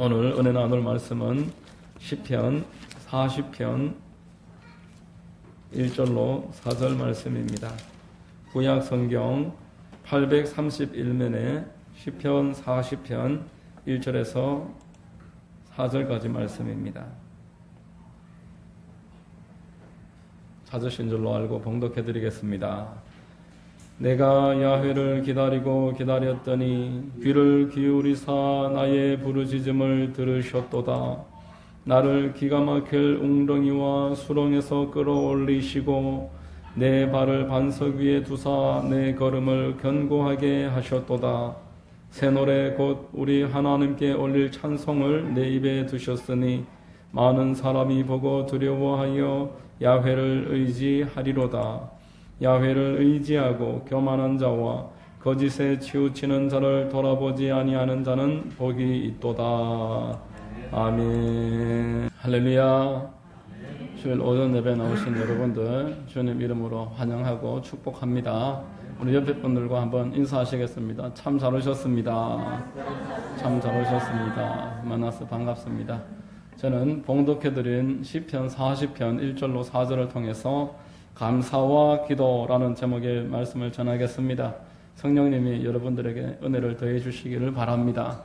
오늘 은혜 나눌 말씀은 시편 40편 1절로 4절 말씀입니다. 구약 성경 831면에 시편 40편 1절에서 4절까지 말씀입니다. 찾으신 줄로 알고 봉독해 드리겠습니다. 내가 야훼를 기다리고 기다렸더니 귀를 기울이사 나의 부르짖음을 들으셨도다. 나를 기가 막힐 웅덩이와 수렁에서 끌어올리시고 내 발을 반석 위에 두사 내 걸음을 견고하게 하셨도다. 새 노래 곧 우리 하나님께 올릴 찬송을 내 입에 두셨으니 많은 사람이 보고 두려워하여 야훼를 의지하리로다. 야훼를 의지하고 교만한 자와 거짓에 치우치는 자를 돌아보지 아니하는 자는 복이 있도다. 아멘. 할렐루야. 주일 오전 예배 나오신 여러분들 주님 이름으로 환영하고 축복합니다. 우리 옆에 분들과 한번 인사하시겠습니다. 참 잘 오셨습니다. 참 잘 오셨습니다. 만나서 반갑습니다. 저는 봉독해드린 시편 40편 1절로 4절을 통해서 감사와 기도라는 제목의 말씀을 전하겠습니다. 성령님이 여러분들에게 은혜를 더해 주시기를 바랍니다.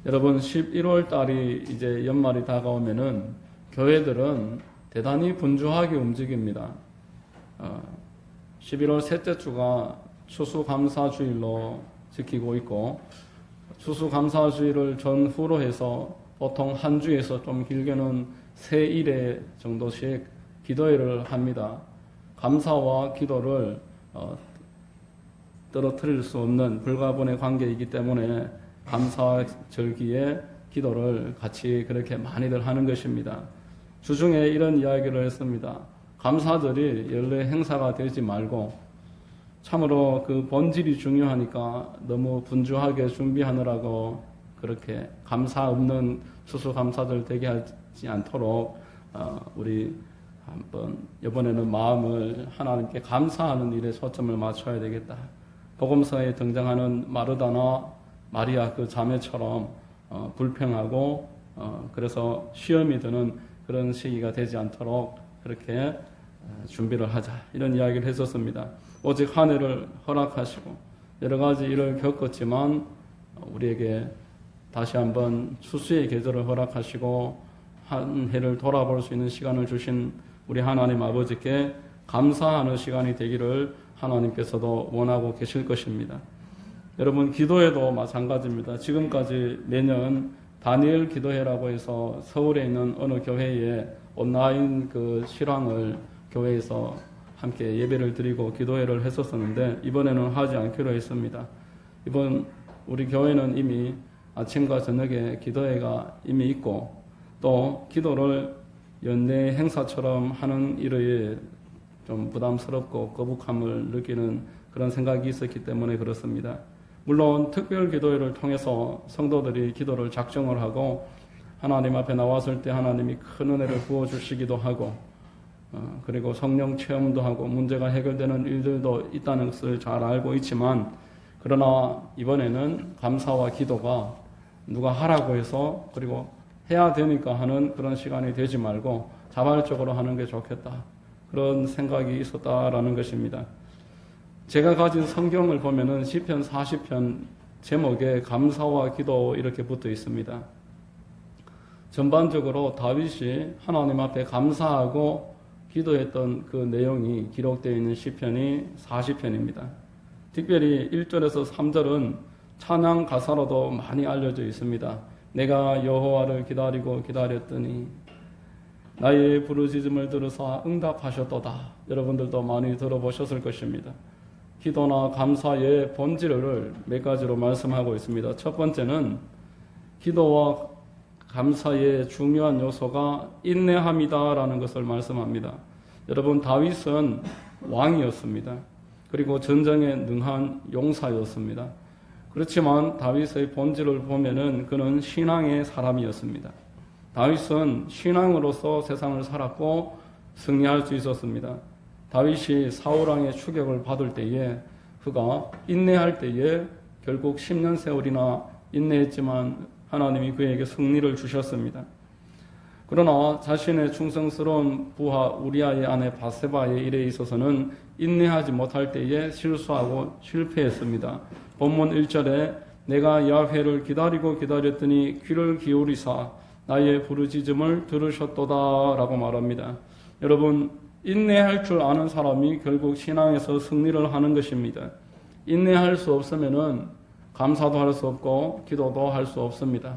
여러분 11월 달이 이제 연말이 다가오면은 교회들은 대단히 분주하게 움직입니다. 11월 셋째 주가 추수감사주일로 지키고 있고 추수감사주일을 전후로 해서 보통 한 주에서 좀 길게는 3일에 정도씩 기도회를 합니다. 감사와 기도를 떨어뜨릴 수 없는 불가분의 관계이기 때문에 감사절기에 기도를 같이 그렇게 많이들 하는 것입니다. 주중에 이런 이야기를 했습니다. 감사절이 연례 행사가 되지 말고 참으로 그 본질이 중요하니까 너무 분주하게 준비하느라고 그렇게 감사 없는 추수감사절 되게 하지 않도록 우리 한번 이번에는 마음을 하나님께 감사하는 일에 초점을 맞춰야 되겠다. 복음서에 등장하는 마르다나 마리아 그 자매처럼 불평하고 그래서 시험이 드는 그런 시기가 되지 않도록 그렇게 준비를 하자 이런 이야기를 했었습니다. 오직 한 해를 허락하시고 여러 가지 일을 겪었지만 우리에게 다시 한번 추수의 계절을 허락하시고 한 해를 돌아볼 수 있는 시간을 주신 우리 하나님 아버지께 감사하는 시간이 되기를 하나님께서도 원하고 계실 것입니다. 여러분 기도회도 마찬가지입니다. 지금까지 매년 다니엘 기도회라고 해서 서울에 있는 어느 교회에 온라인 그 실황을 교회에서 함께 예배를 드리고 기도회를 했었는데 이번에는 하지 않기로 했습니다. 이번 우리 교회는 이미 아침과 저녁에 기도회가 이미 있고 또 기도를 연례 행사처럼 하는 일에 좀 부담스럽고 거북함을 느끼는 그런 생각이 있었기 때문에 그렇습니다. 물론 특별 기도회를 통해서 성도들이 기도를 작정을 하고 하나님 앞에 나왔을 때 하나님이 큰 은혜를 부어주시기도 하고 그리고 성령 체험도 하고 문제가 해결되는 일들도 있다는 것을 잘 알고 있지만 그러나 이번에는 감사와 기도가 누가 하라고 해서 그리고 해야 되니까 하는 그런 시간이 되지 말고 자발적으로 하는 게 좋겠다. 그런 생각이 있었다라는 것입니다. 제가 가진 성경을 보면은 시편 40편 제목에 감사와 기도 이렇게 붙어 있습니다. 전반적으로 다윗이 하나님 앞에 감사하고 기도했던 그 내용이 기록되어 있는 시편이 40편입니다. 특별히 1절에서 3절은 찬양 가사로도 많이 알려져 있습니다. 내가 여호와를 기다리고 기다렸더니 나의 부르짖음을 들으사 응답하셨도다. 여러분들도 많이 들어보셨을 것입니다. 기도나 감사의 본질을 몇 가지로 말씀하고 있습니다. 첫 번째는 기도와 감사의 중요한 요소가 인내함이다라는 것을 말씀합니다. 여러분 다윗은 왕이었습니다. 그리고 전쟁에 능한 용사였습니다. 그렇지만 다윗의 본질을 보면은 그는 신앙의 사람이었습니다. 다윗은 신앙으로서 세상을 살았고 승리할 수 있었습니다. 다윗이 사울왕의 추격을 받을 때에 그가 인내할 때에 결국 10년 세월이나 인내했지만 하나님이 그에게 승리를 주셨습니다. 그러나 자신의 충성스러운 부하 우리아의 아내 바세바의 일에 있어서는 인내하지 못할 때에 실수하고 실패했습니다. 본문 1절에 내가 야훼를 기다리고 기다렸더니 귀를 기울이사 나의 부르짖음을 들으셨도다 라고 말합니다. 여러분, 인내할 줄 아는 사람이 결국 신앙에서 승리를 하는 것입니다. 인내할 수 없으면은 감사도 할 수 없고 기도도 할 수 없습니다.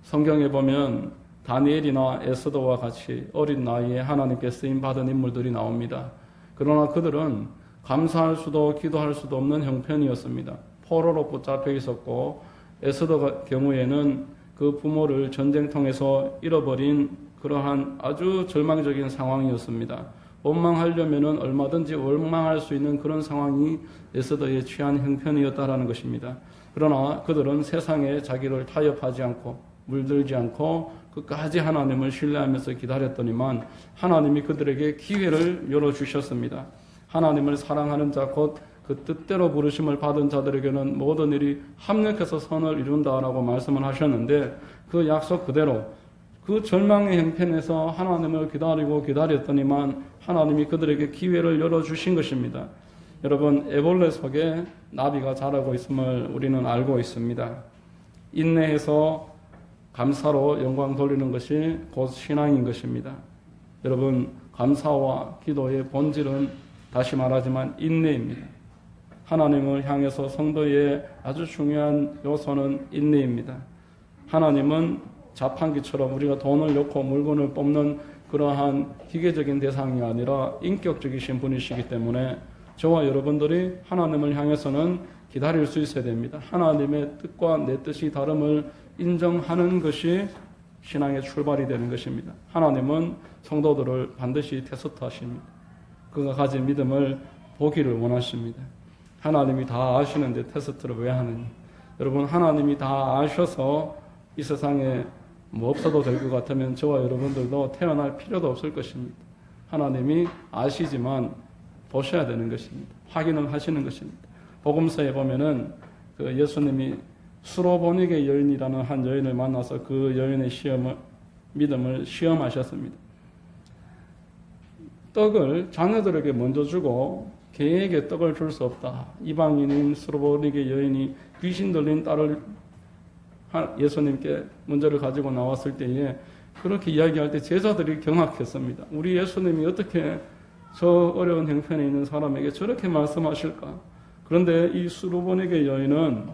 성경에 보면 다니엘이나 에스더와 같이 어린 나이에 하나님께 쓰임받은 인물들이 나옵니다. 그러나 그들은 감사할 수도 기도할 수도 없는 형편이었습니다. 포로로 붙잡혀 있었고, 에스더 경우에는 그 부모를 전쟁통에서 잃어버린 그러한 아주 절망적인 상황이었습니다. 원망하려면 얼마든지 원망할 수 있는 그런 상황이 에스더의 취한 형편이었다라는 것입니다. 그러나 그들은 세상에 자기를 타협하지 않고 물들지 않고 끝까지 하나님을 신뢰하면서 기다렸더니만 하나님이 그들에게 기회를 열어주셨습니다. 하나님을 사랑하는 자 곧 그 뜻대로 부르심을 받은 자들에게는 모든 일이 합력해서 선을 이룬다라고 말씀을 하셨는데, 그 약속 그대로 그 절망의 형편에서 하나님을 기다렸더니만 하나님이 그들에게 기회를 열어주신 것입니다. 여러분, 애벌레 속에 나비가 자라고 있음을 우리는 알고 있습니다. 인내해서 감사로 영광 돌리는 것이 곧 신앙인 것입니다. 여러분, 감사와 기도의 본질은 다시 말하지만 인내입니다. 하나님을 향해서 성도의 아주 중요한 요소는 인내입니다. 하나님은 자판기처럼 우리가 돈을 넣고 물건을 뽑는 그러한 기계적인 대상이 아니라 인격적이신 분이시기 때문에 저와 여러분들이 하나님을 향해서는 기다릴 수 있어야 됩니다. 하나님의 뜻과 내 뜻이 다름을 인정하는 것이 신앙의 출발이 되는 것입니다. 하나님은 성도들을 반드시 테스트하십니다. 그가 가진 믿음을 보기를 원하십니다. 하나님이 다 아시는데 테스트를 왜 하느냐? 여러분, 하나님이 다 아셔서 이 세상에 뭐 없어도 될 것 같으면 저와 여러분들도 태어날 필요도 없을 것입니다. 하나님이 아시지만 보셔야 되는 것입니다. 확인을 하시는 것입니다. 복음서에 보면은 그 예수님이 수로보니게 여인이라는 한 여인을 만나서 그 여인의 믿음을 시험하셨습니다. 떡을 자녀들에게 먼저 주고 개에게 떡을 줄 수 없다. 이방인인 수로보니게 여인이 귀신 들린 딸을 예수님께 문제를 가지고 나왔을 때에 그렇게 이야기할 때 제자들이 경악했습니다. 우리 예수님이 어떻게 저 어려운 형편에 있는 사람에게 저렇게 말씀하실까? 그런데 이 수로보니게 여인은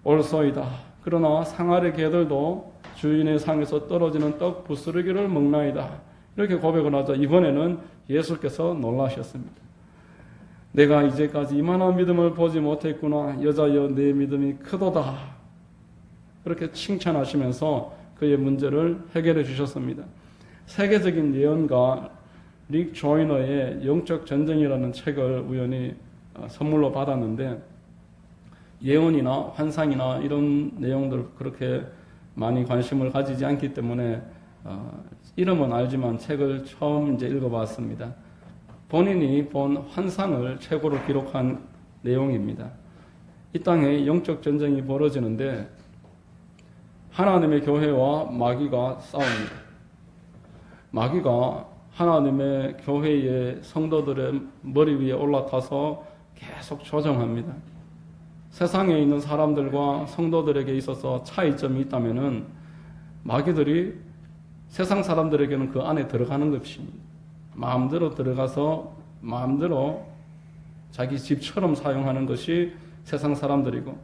올소이다. 그러나 상아의 개들도 주인의 상에서 떨어지는 떡 부스러기를 먹나이다. 이렇게 고백을 하자 이번에는 예수께서 놀라셨습니다. 내가 이제까지 이만한 믿음을 보지 못했구나. 여자여 내 믿음이 크도다. 그렇게 칭찬하시면서 그의 문제를 해결해 주셨습니다. 세계적인 예언가 릭 조이너의 영적 전쟁이라는 책을 우연히 선물로 받았는데, 예언이나 환상이나 이런 내용들 그렇게 많이 관심을 가지지 않기 때문에 이름은 알지만 책을 처음 이제 읽어봤습니다. 본인이 본 환상을 책으로 기록한 내용입니다. 이 땅에 영적 전쟁이 벌어지는데 하나님의 교회와 마귀가 싸웁니다. 마귀가 하나님의 교회의 성도들의 머리 위에 올라타서 계속 조정합니다. 세상에 있는 사람들과 성도들에게 있어서 차이점이 있다면은 마귀들이 세상 사람들에게는 그 안에 들어가는 것입니다. 마음대로 들어가서 마음대로 자기 집처럼 사용하는 것이 세상 사람들이고,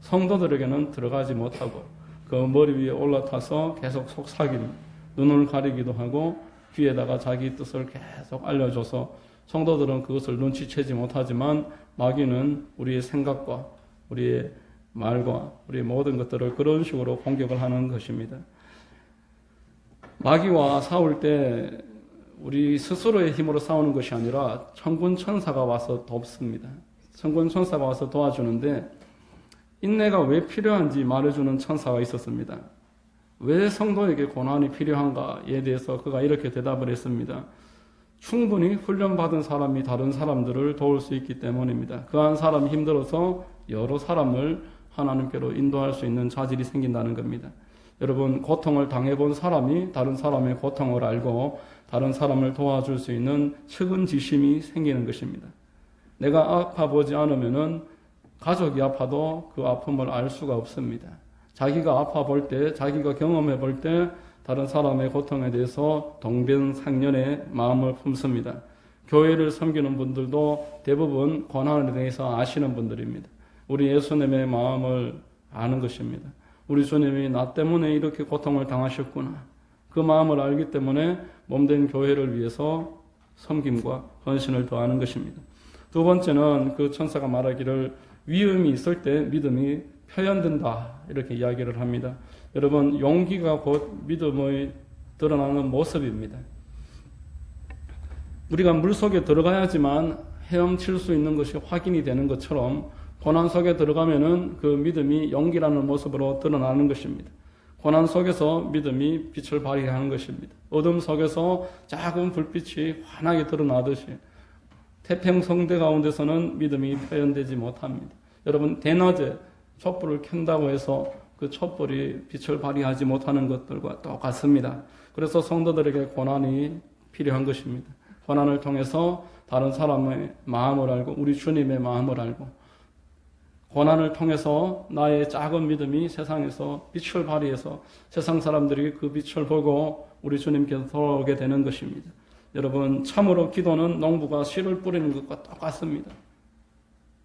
성도들에게는 들어가지 못하고 그 머리 위에 올라타서 계속 속삭입니다. 눈을 가리기도 하고 귀에다가 자기 뜻을 계속 알려줘서 성도들은 그것을 눈치채지 못하지만 마귀는 우리의 생각과 우리의 말과 우리의 모든 것들을 그런 식으로 공격을 하는 것입니다. 마귀와 싸울 때 우리 스스로의 힘으로 싸우는 것이 아니라 천군 천사가 와서 돕습니다. 천군 천사가 와서 도와주는데, 인내가 왜 필요한지 말해주는 천사가 있었습니다. 왜 성도에게 고난이 필요한가에 대해서 그가 이렇게 대답을 했습니다. 충분히 훈련받은 사람이 다른 사람들을 도울 수 있기 때문입니다. 그 한 사람이 힘들어서 여러 사람을 하나님께로 인도할 수 있는 자질이 생긴다는 겁니다. 여러분, 고통을 당해본 사람이 다른 사람의 고통을 알고 다른 사람을 도와줄 수 있는 측은지심이 생기는 것입니다. 내가 아파보지 않으면은 가족이 아파도 그 아픔을 알 수가 없습니다. 자기가 아파볼 때, 자기가 경험해 볼 때 다른 사람의 고통에 대해서 동병상련의 마음을 품습니다. 교회를 섬기는 분들도 대부분 고난에 대해서 아시는 분들입니다. 우리 예수님의 마음을 아는 것입니다. 우리 주님이 나 때문에 이렇게 고통을 당하셨구나. 그 마음을 알기 때문에 몸된 교회를 위해서 섬김과 헌신을 더하는 것입니다. 두 번째는 그 천사가 말하기를 위험이 있을 때 믿음이 표현된다, 이렇게 이야기를 합니다. 여러분, 용기가 곧 믿음의 드러나는 모습입니다. 우리가 물속에 들어가야지만 헤엄칠 수 있는 것이 확인이 되는 것처럼 고난 속에 들어가면은 그 믿음이 용기라는 모습으로 드러나는 것입니다. 고난 속에서 믿음이 빛을 발휘하는 것입니다. 어둠 속에서 작은 불빛이 환하게 드러나듯이 태평성대 가운데서는 믿음이 표현되지 못합니다. 여러분, 대낮에 촛불을 켠다고 해서 그 촛불이 빛을 발휘하지 못하는 것들과 똑같습니다. 그래서 성도들에게 고난이 필요한 것입니다. 고난을 통해서 다른 사람의 마음을 알고 우리 주님의 마음을 알고 고난을 통해서 나의 작은 믿음이 세상에서 빛을 발휘해서 세상 사람들이 그 빛을 보고 우리 주님께서 돌아오게 되는 것입니다. 여러분, 참으로 기도는 농부가 씨를 뿌리는 것과 똑같습니다.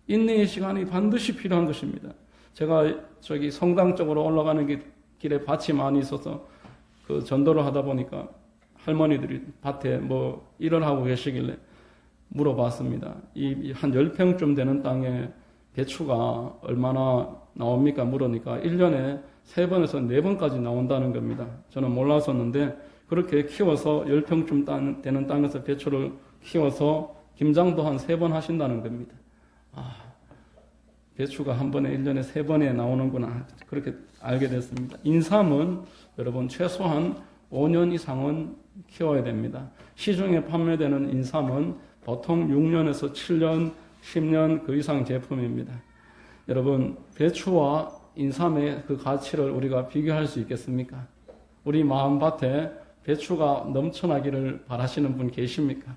인내의 시간이 반드시 필요한 것입니다. 제가 저기 성당 쪽으로 올라가는 길에 밭이 많이 있어서 그 전도를 하다 보니까 할머니들이 밭에 뭐 일을 하고 계시길래 물어봤습니다. 이 한 10평쯤 되는 땅에 배추가 얼마나 나옵니까? 물으니까 1년에 3번에서 4번까지 나온다는 겁니다. 저는 몰랐었는데 그렇게 키워서 10평쯤 되는 땅에서 배추를 키워서 김장도 한 3번 하신다는 겁니다. 배추가 한 번에 1년에 3번에 나오는구나, 그렇게 알게 됐습니다. 인삼은 여러분 최소한 5년 이상은 키워야 됩니다. 시중에 판매되는 인삼은 보통 6년에서 7년, 10년 그 이상 제품입니다. 여러분, 배추와 인삼의 그 가치를 우리가 비교할 수 있겠습니까? 우리 마음밭에 배추가 넘쳐나기를 바라시는 분 계십니까?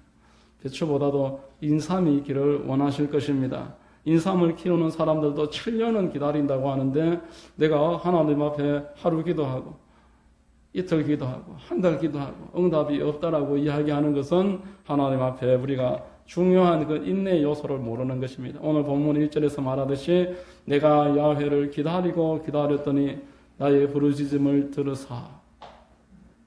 배추보다도 인삼이 있기를 원하실 것입니다. 인삼을 키우는 사람들도 7년은 기다린다고 하는데 내가 하나님 앞에 하루 기도하고 이틀 기도하고 한 달 기도하고 응답이 없다라고 이야기하는 것은 하나님 앞에 우리가 중요한 그 인내 요소를 모르는 것입니다. 오늘 본문 1절에서 말하듯이 내가 야훼를 기다리고 기다렸더니 나의 부르짖음을 들으사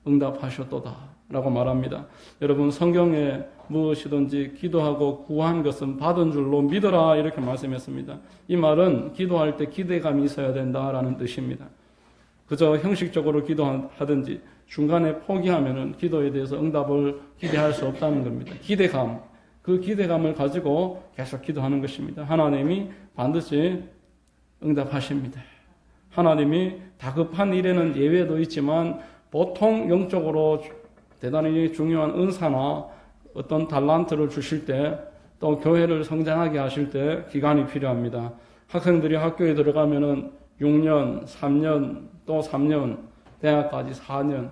응답하셨도다 라고 말합니다. 여러분, 성경에 무엇이든지 기도하고 구한 것은 받은 줄로 믿어라, 이렇게 말씀했습니다. 이 말은 기도할 때 기대감이 있어야 된다라는 뜻입니다. 그저 형식적으로 기도하든지 중간에 포기하면은 기도에 대해서 응답을 기대할 수 없다는 겁니다. 기대감, 그 기대감을 가지고 계속 기도하는 것입니다. 하나님이 반드시 응답하십니다. 하나님이 다급한 일에는 예외도 있지만 보통 영적으로 대단히 중요한 은사나 어떤 달란트를 주실 때, 또 교회를 성장하게 하실 때 기간이 필요합니다. 학생들이 학교에 들어가면은 6년, 3년, 또 3년, 대학까지 4년,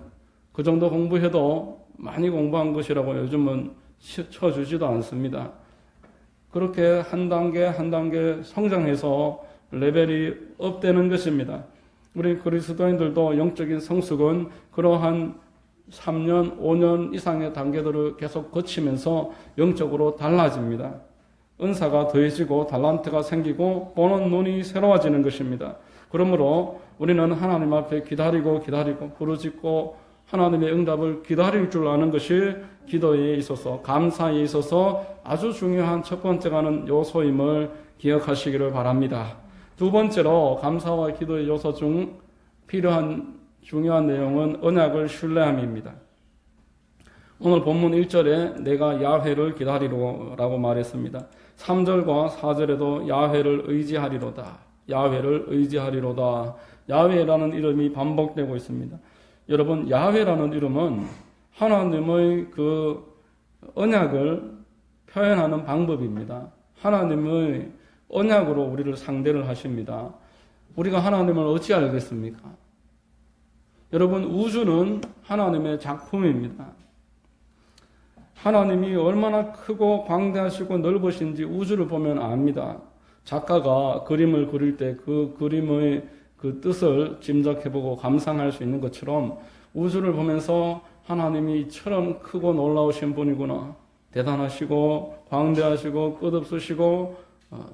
그 정도 공부해도 많이 공부한 것이라고 요즘은 쳐주지도 않습니다. 그렇게 한 단계 한 단계 성장해서 레벨이 업되는 것입니다. 우리 그리스도인들도 영적인 성숙은 그러한 3년, 5년 이상의 단계들을 계속 거치면서 영적으로 달라집니다. 은사가 더해지고 달란트가 생기고 보는 눈이 새로워지는 것입니다. 그러므로 우리는 하나님 앞에 기다리고 부르짖고 하나님의 응답을 기다릴 줄 아는 것이 기도에 있어서, 감사에 있어서 아주 중요한 첫 번째가는 요소임을 기억하시기를 바랍니다. 두 번째로 감사와 기도의 요소 중 필요한 중요한 내용은 언약을 신뢰함입니다. 오늘 본문 1절에 내가 야훼를 기다리로라고 말했습니다. 3절과 4절에도 야훼를 의지하리로다. 야훼를 의지하리로다. 야훼라는 이름이 반복되고 있습니다. 여러분, 야훼라는 이름은 하나님의 그 언약을 표현하는 방법입니다. 하나님의 언약으로 우리를 상대를 하십니다. 우리가 하나님을 어찌 알겠습니까? 여러분, 우주는 하나님의 작품입니다. 하나님이 얼마나 크고 광대하시고 넓으신지 우주를 보면 압니다. 작가가 그림을 그릴 때 그 그림의 그 뜻을 짐작해보고 감상할 수 있는 것처럼 우주를 보면서 하나님이 이처럼 크고 놀라우신 분이구나, 대단하시고 광대하시고 끝없으시고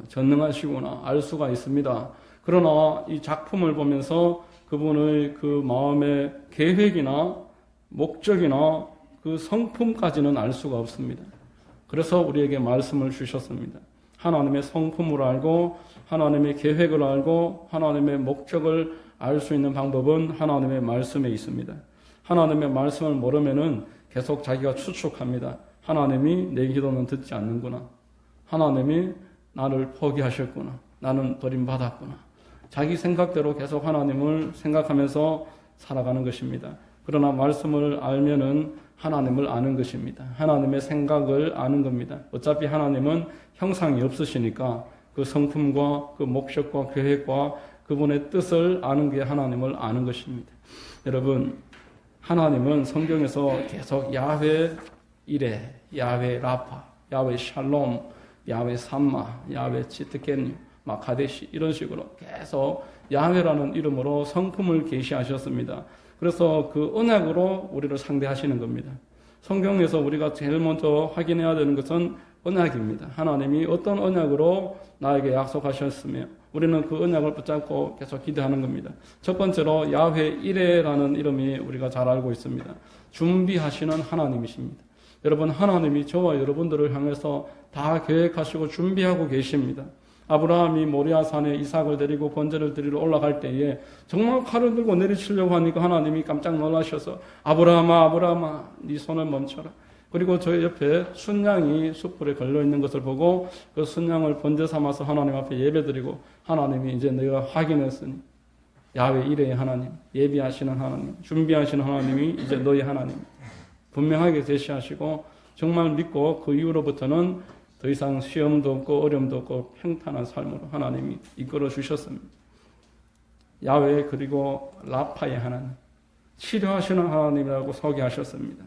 전능하시구나 알 수가 있습니다. 그러나 이 작품을 보면서 그분의 그 마음의 계획이나 목적이나 그 성품까지는 알 수가 없습니다. 그래서 우리에게 말씀을 주셨습니다. 하나님의 성품을 알고 하나님의 계획을 알고 하나님의 목적을 알 수 있는 방법은 하나님의 말씀에 있습니다. 하나님의 말씀을 모르면은 계속 자기가 추측합니다. 하나님이 내 기도는 듣지 않는구나. 하나님이 나를 포기하셨구나. 나는 버림받았구나. 자기 생각대로 계속 하나님을 생각하면서 살아가는 것입니다. 그러나 말씀을 알면은 하나님을 아는 것입니다. 하나님의 생각을 아는 겁니다. 어차피 하나님은 형상이 없으시니까 그 성품과 그 목적과 계획과 그분의 뜻을 아는 게 하나님을 아는 것입니다. 여러분, 하나님은 성경에서 계속 야훼 이레, 야훼 라파, 야훼 샬롬, 야훼 삼마, 야훼 치트켄, 마카데시 이런 식으로 계속 야훼라는 이름으로 성품을 계시하셨습니다. 그래서 그 언약으로 우리를 상대하시는 겁니다. 성경에서 우리가 제일 먼저 확인해야 되는 것은 언약입니다. 하나님이 어떤 언약으로 나에게 약속하셨으며 우리는 그 언약을 붙잡고 계속 기대하는 겁니다. 첫 번째로 야훼 이레라는 이름이 우리가 잘 알고 있습니다. 준비하시는 하나님이십니다. 여러분, 하나님이 저와 여러분들을 향해서 다 계획하시고 준비하고 계십니다. 아브라함이 모리아산에 이삭을 데리고 번제를 드리러 올라갈 때에 정말 칼을 들고 내리치려고 하니까 하나님이 깜짝 놀라셔서 아브라함아, 아브라함아, 네 손을 멈춰라. 그리고 저 옆에 순양이 숯불에 걸려있는 것을 보고 그 순양을 번제 삼아서 하나님 앞에 예배드리고 하나님이 이제 내가 확인했으니 야훼 이레의 하나님, 예비하시는 하나님, 준비하시는 하나님이 이제 너희 하나님 분명하게 제시하시고 정말 믿고 그 이후로부터는 더 이상 시험도 없고 어려움도 없고 평탄한 삶으로 하나님이 이끌어 주셨습니다. 야훼 그리고 라파의 하나님, 치료하시는 하나님이라고 소개하셨습니다.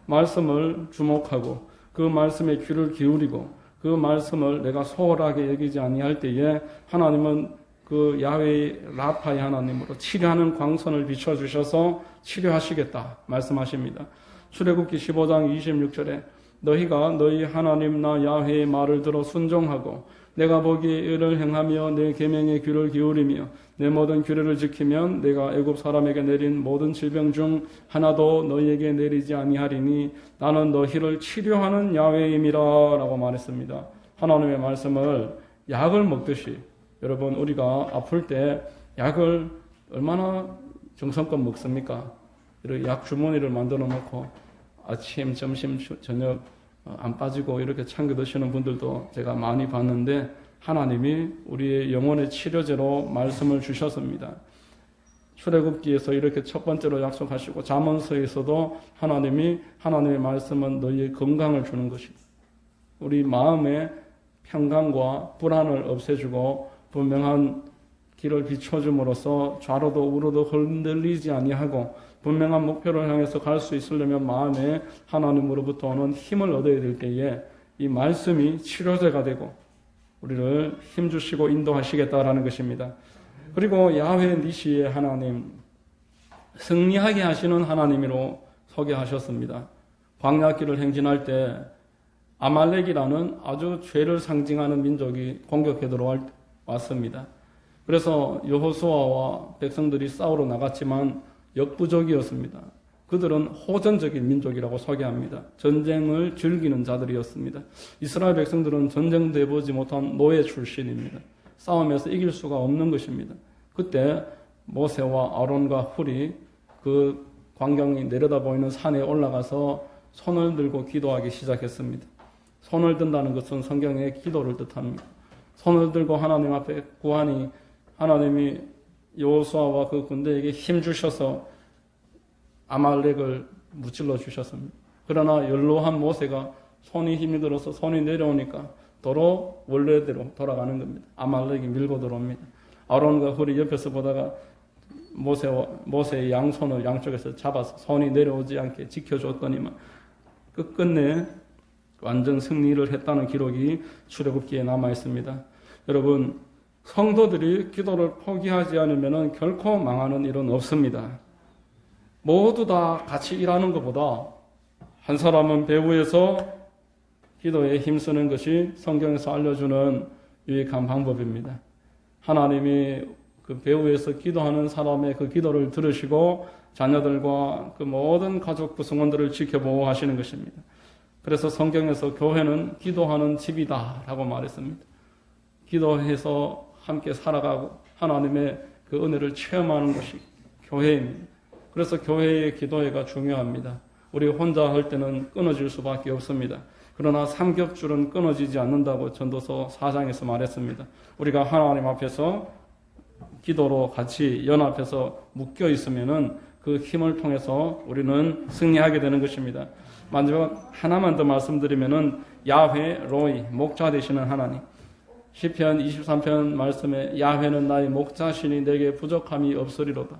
말씀을 주목하고 그 말씀에 귀를 기울이고 그 말씀을 내가 소홀하게 여기지 아니할 때에 하나님은 그 야훼 라파의 하나님으로 치료하는 광선을 비춰주셔서 치료하시겠다 말씀하십니다. 출애굽기 15장 26절에 너희가 너희 하나님 나 야훼의 말을 들어 순종하고 내가 보기에 의를 행하며 내 계명에 귀를 기울이며 내 모든 규례를 지키면 내가 애굽 사람에게 내린 모든 질병 중 하나도 너희에게 내리지 아니하리니 나는 너희를 치료하는 야훼임이라 라고 말했습니다. 하나님의 말씀을 약을 먹듯이 여러분, 우리가 아플 때 약을 얼마나 정성껏 먹습니까? 이렇게 약 주머니를 만들어 놓고 아침, 점심, 저녁 안 빠지고 이렇게 챙겨 드시는 분들도 제가 많이 봤는데 하나님이 우리의 영혼의 치료제로 말씀을 주셨습니다. 출애굽기에서 이렇게 첫 번째로 약속하시고 잠언서에서도 하나님의 말씀은 너희의 건강을 주는 것이다. 우리 마음의 평강과 불안을 없애주고 분명한 길을 비춰줌으로써 좌로도 우로도 흔들리지 아니하고 분명한 목표를 향해서 갈 수 있으려면 마음에 하나님으로부터 오는 힘을 얻어야 될 때에 이 말씀이 치료제가 되고 우리를 힘주시고 인도하시겠다라는 것입니다. 그리고 야훼 니시의 하나님, 승리하게 하시는 하나님으로 소개하셨습니다. 광야길을 행진할 때 아말렉이라는 아주 죄를 상징하는 민족이 공격해 들어왔습니다. 그래서 여호수아와 백성들이 싸우러 나갔지만 역부족이었습니다. 그들은 호전적인 민족이라고 소개합니다. 전쟁을 즐기는 자들이었습니다. 이스라엘 백성들은 전쟁도 해보지 못한 노예 출신입니다. 싸움에서 이길 수가 없는 것입니다. 그때 모세와 아론과 훌이 그 광경이 내려다 보이는 산에 올라가서 손을 들고 기도하기 시작했습니다. 손을 든다는 것은 성경의 기도를 뜻합니다. 손을 들고 하나님 앞에 구하니 하나님이 여호수아와 그 군대에게 힘 주셔서 아말렉을 무찔러 주셨습니다. 그러나 연로한 모세가 손이 힘이 들어서 손이 내려오니까 도로 원래대로 돌아가는 겁니다. 아말렉이 밀고 들어옵니다. 아론과 훌이 옆에서 보다가 모세의 양손을 양쪽에서 잡아서 손이 내려오지 않게 지켜줬더니만 끝끝내 완전 승리를 했다는 기록이 출애굽기에 남아 있습니다. 여러분, 성도들이 기도를 포기하지 않으면 결코 망하는 일은 없습니다. 모두 다 같이 일하는 것보다 한 사람은 배후에서 기도에 힘쓰는 것이 성경에서 알려주는 유익한 방법입니다. 하나님이 그 배후에서 기도하는 사람의 그 기도를 들으시고 자녀들과 그 모든 가족 구성원들을 지켜보호 하시는 것입니다. 그래서 성경에서 교회는 기도하는 집이다라고 말했습니다. 기도해서 함께 살아가고 하나님의 그 은혜를 체험하는 것이 교회입니다. 그래서 교회의 기도회가 중요합니다. 우리 혼자 할 때는 끊어질 수밖에 없습니다. 그러나 삼겹줄은 끊어지지 않는다고 전도서 4장에서 말했습니다. 우리가 하나님 앞에서 기도로 같이 연합해서 묶여 있으면은 그 힘을 통해서 우리는 승리하게 되는 것입니다. 마지막 하나만 더 말씀드리면은 야훼 로이 목자 되시는 하나님. 시편 23편 말씀에 야훼는 나의 목자시니 내게 부족함이 없으리로다.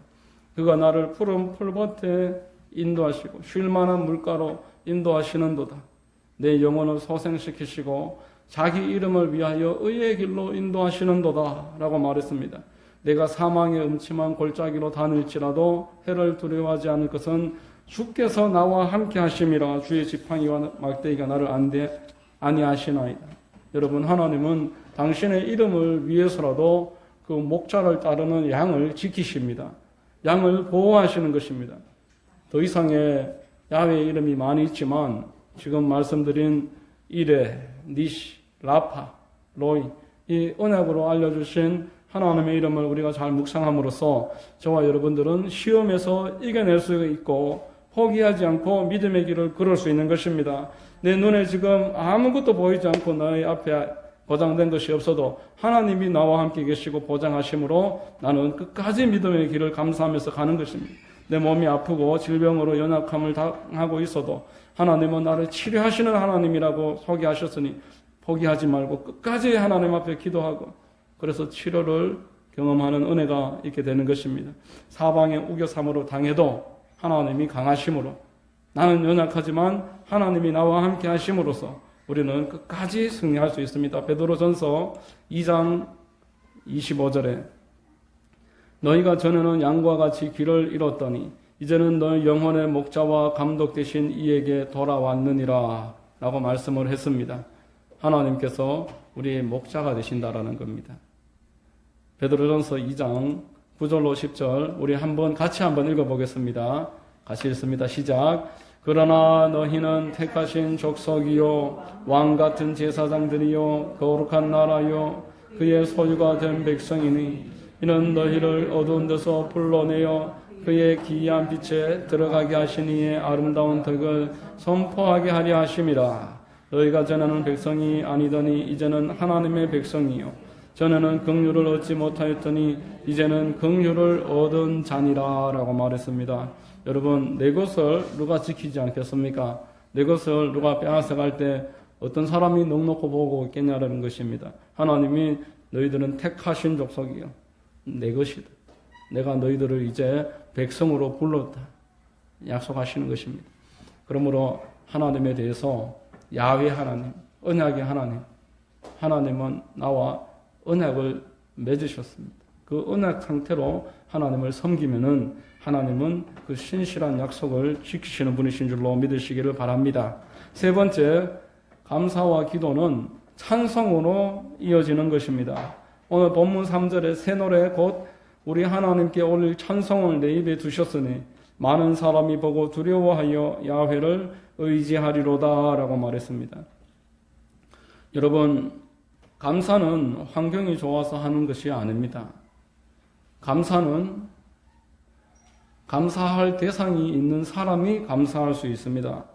그가 나를 푸른 풀밭에 인도하시고 쉴 만한 물가로 인도하시는도다. 내 영혼을 소생시키시고 자기 이름을 위하여 의의 길로 인도하시는도다 라고 말했습니다. 내가 사망의 음침한 골짜기로 다닐지라도 해를 두려워하지 않을 것은 주께서 나와 함께 하심이라. 주의 지팡이와 막대기가 나를 안위하시나이다. 여러분, 하나님은 당신의 이름을 위해서라도 그 목자를 따르는 양을 지키십니다. 양을 보호하시는 것입니다. 더 이상의 야훼의 이름이 많이 있지만 지금 말씀드린 이레, 니시, 라파, 로이, 이 언약으로 알려주신 하나님의 이름을 우리가 잘 묵상함으로써 저와 여러분들은 시험에서 이겨낼 수 있고 포기하지 않고 믿음의 길을 걸을 수 있는 것입니다. 내 눈에 지금 아무것도 보이지 않고 너의 앞에 보장된 것이 없어도 하나님이 나와 함께 계시고 보장하심으로 나는 끝까지 믿음의 길을 감사하면서 가는 것입니다. 내 몸이 아프고 질병으로 연약함을 당하고 있어도 하나님은 나를 치료하시는 하나님이라고 소개하셨으니 포기하지 말고 끝까지 하나님 앞에 기도하고 그래서 치료를 경험하는 은혜가 있게 되는 것입니다. 사방의 우겨삼으로 당해도 하나님이 강하심으로 나는 연약하지만 하나님이 나와 함께 하심으로써 우리는 끝까지 승리할 수 있습니다. 베드로전서 2장 25절에 너희가 전에는 양과 같이 길을 잃었더니 이제는 너희 영혼의 목자와 감독 되신 이에게 돌아왔느니라 라고 말씀을 했습니다. 하나님께서 우리의 목자가 되신다라는 겁니다. 베드로전서 2장 9절로 10절 우리 같이 한번 읽어보겠습니다. 같이 읽습니다. 시작. 그러나 너희는 택하신 족속이요 왕같은 제사장들이요 거룩한 나라요 그의 소유가 된 백성이니 이는 너희를 어두운 데서 불러내어 그의 기이한 빛에 들어가게 하신 이의 아름다운 덕을 선포하게 하려 하심이라. 너희가 전에는 백성이 아니더니 이제는 하나님의 백성이요 전에는 긍휼을 얻지 못하였더니 이제는 긍휼을 얻은 자니라 라고 말했습니다. 여러분, 내 것을 누가 지키지 않겠습니까? 내 것을 누가 빼앗아갈 때 어떤 사람이 넉넉히 보고 있겠냐라는 것입니다. 하나님이 너희들은 택하신 족속이요 내 것이다. 내가 너희들을 이제 백성으로 불렀다 약속하시는 것입니다. 그러므로 하나님에 대해서 야훼 하나님, 언약의 하나님, 하나님은 나와 언약을 맺으셨습니다. 그 언약 상태로 하나님을 섬기면은 하나님은 그 신실한 약속을 지키시는 분이신 줄로 믿으시기를 바랍니다. 세 번째, 감사와 기도는 찬송으로 이어지는 것입니다. 오늘 본문 3절에 새 노래 곧 우리 하나님께 올릴 찬송을 내 입에 두셨으니 많은 사람이 보고 두려워하여 야훼를 의지하리로다 라고 말했습니다. 여러분, 감사는 환경이 좋아서 하는 것이 아닙니다. 감사는 감사할 대상이 있는 사람이 감사할 수 있습니다.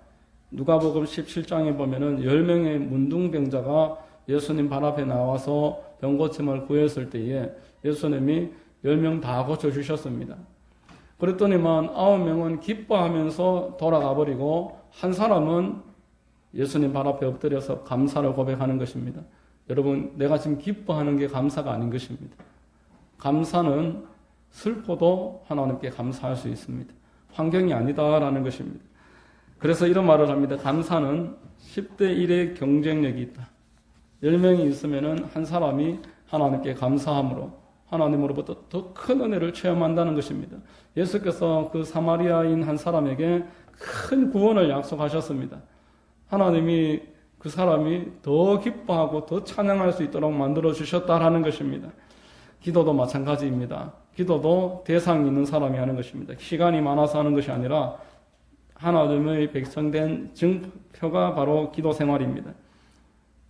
누가복음 17장에 보면은 10명의 문둥병자가 예수님 발 앞에 나와서 병고침을 구했을 때에 예수님이 10명 다 고쳐주셨습니다. 그랬더니만 9명은 기뻐하면서 돌아가 버리고 한 사람은 예수님 발 앞에 엎드려서 감사를 고백하는 것입니다. 여러분, 내가 지금 기뻐하는 게 감사가 아닌 것입니다. 감사는 슬퍼도 하나님께 감사할 수 있습니다. 환경이 아니다라는 것입니다. 그래서 이런 말을 합니다. 감사는 10대 1의 경쟁력이 있다. 10명이 있으면 한 사람이 하나님께 감사함으로 하나님으로부터 더 큰 은혜를 체험한다는 것입니다. 예수께서 그 사마리아인 한 사람에게 큰 구원을 약속하셨습니다. 하나님이 그 사람이 더 기뻐하고 더 찬양할 수 있도록 만들어 주셨다라는 것입니다. 기도도 마찬가지입니다. 기도도 대상이 있는 사람이 하는 것입니다. 시간이 많아서 하는 것이 아니라 하나님의 백성된 증표가 바로 기도 생활입니다.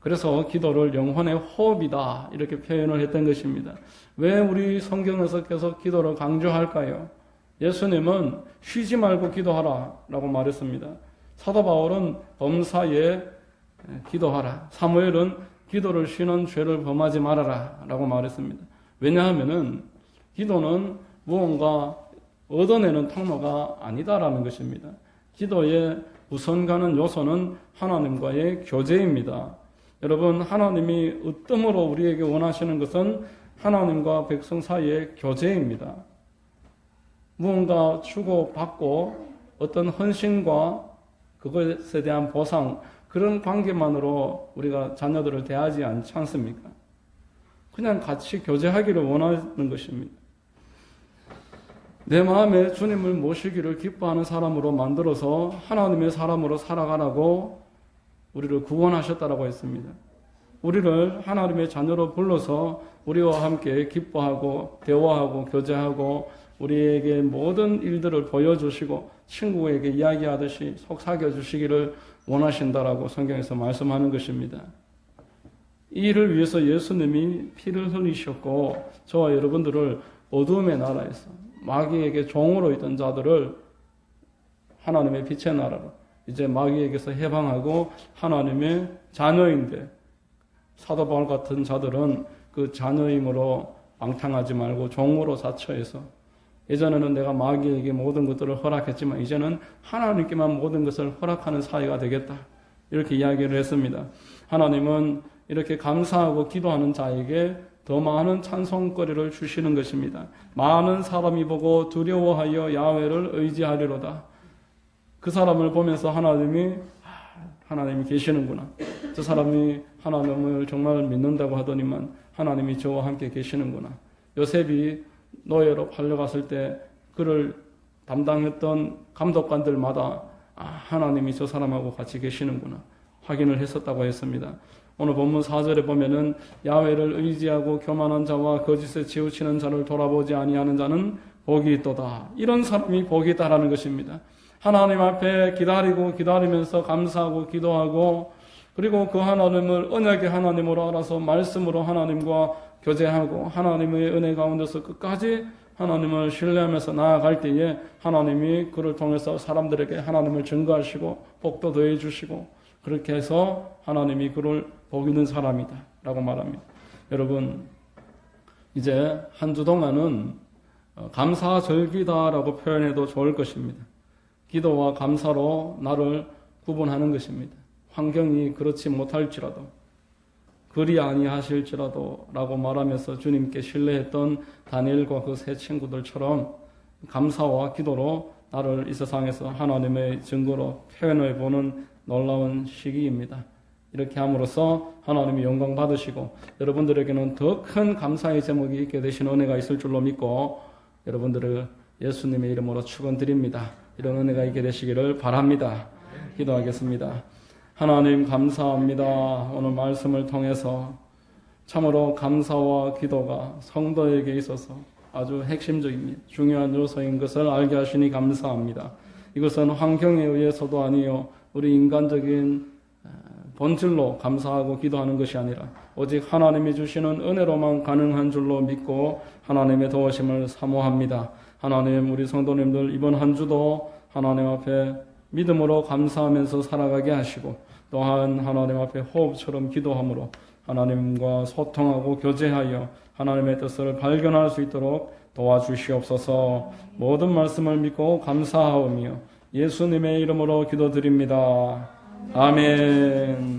그래서 기도를 영혼의 호흡이다 이렇게 표현을 했던 것입니다. 왜 우리 성경에서 계속 기도를 강조할까요? 예수님은 쉬지 말고 기도하라 라고 말했습니다. 사도 바울은 범사에 기도하라. 사무엘은 기도를 쉬는 죄를 범하지 말아라 라고 말했습니다. 왜냐하면은 기도는 무언가 얻어내는 통로가 아니다라는 것입니다. 기도의 우선 가는 요소는 하나님과의 교제입니다. 여러분, 하나님이 으뜸으로 우리에게 원하시는 것은 하나님과 백성 사이의 교제입니다. 무언가 주고받고 어떤 헌신과 그것에 대한 보상, 그런 관계만으로 우리가 자녀들을 대하지 않지 않습니까? 그냥 같이 교제하기를 원하는 것입니다. 내 마음에 주님을 모시기를 기뻐하는 사람으로 만들어서 하나님의 사람으로 살아가라고 우리를 구원하셨다라고 했습니다. 우리를 하나님의 자녀로 불러서 우리와 함께 기뻐하고 대화하고 교제하고 우리에게 모든 일들을 보여주시고 친구에게 이야기하듯이 속삭여 주시기를 원하신다라고 성경에서 말씀하는 것입니다. 이 일을 위해서 예수님이 피를 흘리셨고 저와 여러분들을 어둠의 나라에서 마귀에게 종으로 있던 자들을 하나님의 빛의 나라로 이제 마귀에게서 해방하고 하나님의 자녀인데 사도 바울 같은 자들은 그 자녀임으로 방탕하지 말고 종으로 자처해서 예전에는 내가 마귀에게 모든 것들을 허락했지만 이제는 하나님께만 모든 것을 허락하는 사이가 되겠다. 이렇게 이야기를 했습니다. 하나님은 이렇게 감사하고 기도하는 자에게 더 많은 찬송거리를 주시는 것입니다. 많은 사람이 보고 두려워하여 야훼를 의지하리로다. 그 사람을 보면서 하나님이 계시는구나. 저 사람이 하나님을 정말 믿는다고 하더니만 하나님이 저와 함께 계시는구나. 요셉이 노예로 팔려갔을 때 그를 담당했던 감독관들마다 하나님이 저 사람하고 같이 계시는구나 확인을 했었다고 했습니다. 오늘 본문 4절에 보면은 야훼를 의지하고 교만한 자와 거짓에 치우치는 자를 돌아보지 아니하는 자는 복이 있도다. 이런 사람이 복이 있다라는 것입니다. 하나님 앞에 기다리면서 감사하고 기도하고 그리고 그 하나님을 언약의 하나님으로 알아서 말씀으로 하나님과 교제하고 하나님의 은혜 가운데서 끝까지 하나님을 신뢰하면서 나아갈 때에 하나님이 그를 통해서 사람들에게 하나님을 증거하시고 복도 더해 주시고 그렇게 해서 하나님이 그를 복 있는 사람이다 라고 말합니다. 여러분, 이제 한 주 동안은 감사절기다라고 표현해도 좋을 것입니다. 기도와 감사로 나를 구분하는 것입니다. 환경이 그렇지 못할지라도 그리 아니하실지라도 라고 말하면서 주님께 신뢰했던 다니엘과 그 세 친구들처럼 감사와 기도로 나를 이 세상에서 하나님의 증거로 표현해 보는 놀라운 시기입니다. 이렇게 함으로써 하나님이 영광 받으시고 여러분들에게는 더 큰 감사의 제목이 있게 되신 은혜가 있을 줄로 믿고 여러분들을 예수님의 이름으로 축원드립니다. 이런 은혜가 있게 되시기를 바랍니다. 기도하겠습니다. 하나님 감사합니다. 오늘 말씀을 통해서 참으로 감사와 기도가 성도에게 있어서 아주 핵심적인 중요한 요소인 것을 알게 하시니 감사합니다. 이것은 환경에 의해서도 아니요 우리 인간적인 본질로 감사하고 기도하는 것이 아니라 오직 하나님이 주시는 은혜로만 가능한 줄로 믿고 하나님의 도우심을 사모합니다. 하나님, 우리 성도님들 이번 한 주도 하나님 앞에 믿음으로 감사하면서 살아가게 하시고 또한 하나님 앞에 호흡처럼 기도함으로 하나님과 소통하고 교제하여 하나님의 뜻을 발견할 수 있도록 도와주시옵소서. 모든 말씀을 믿고 감사하오며 예수님의 이름으로 기도드립니다. 아멘.